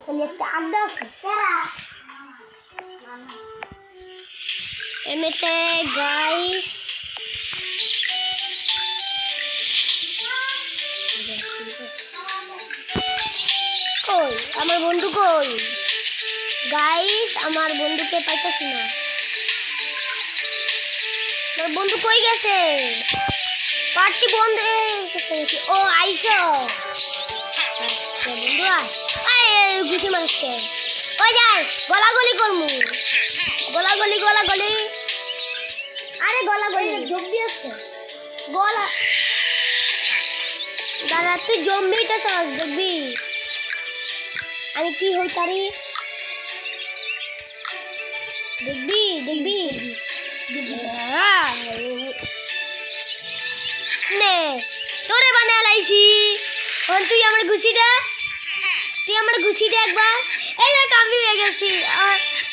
একটা আড্ডা আছে এমনিতে গাইস কই আমার বন্ধু কই গাইস আমার বন্ধুকে পাইতেছি না আমার বন্ধু কই গেছে পার্টি বন্ধ হয়ে গেছে নাকি ও আইসো আচ্ছা বন্ধু আয় গুছি মানুষকে ওই যাই গলাগলি করমু গলাগলি আরে গলাগলি জম্বি আছে গলা দাদা তুই জম্বিটা সহজ দেখবি আমি কি হই তারি দেখবি নে তোরে বানায় লাইছি তুই আমার ঘুষি দে একবার এই দেখ আমি হয়ে গেছি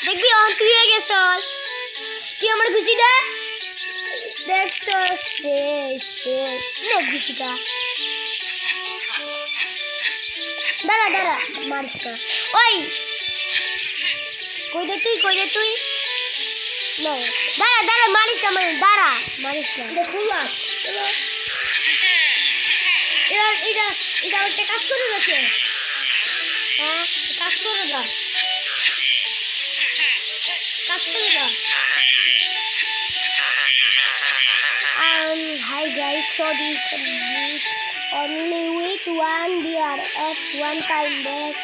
দেখবি তুই হয়ে গেছস তুই আমার ঘুষি দে দেখছস নে ঘুষিটা দাঁড়া মারিস না ওই কই দে তুই নে দাঁড়া মারিস না মারিস না দেখুন চলো এটা একটা কাজ করে যাচ্ছে হ্যাঁ কাজ করে যা hi guys, sorry for this. Only with one beer at one time back.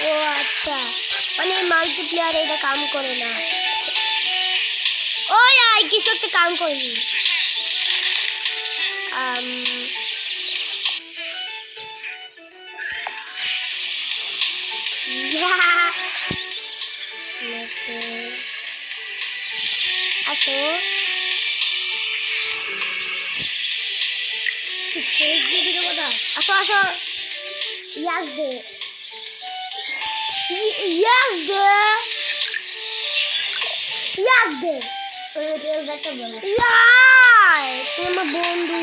ও আচ্ছা মানে মাল্টিপ্লেয়ার এটা কাম করে না ওই আই কিছু একটা কাম করিনি আসো আসো ইয়াস দে তুই আমার বন্ধু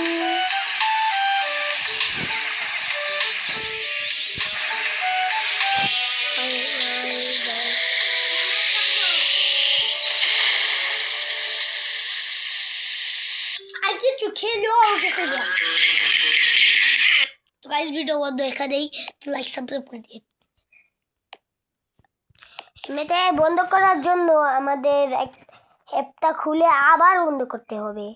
কিছু খেলেও গেছে তো গাইস ভিডিও বন্ধ এখানেই তো লাইক সাবস্ক্রাইব করে দিন এমনিতে বন্ধ করার জন্য আমাদের অ্যাপটা খুলে আবার বন্ধ করতে হবে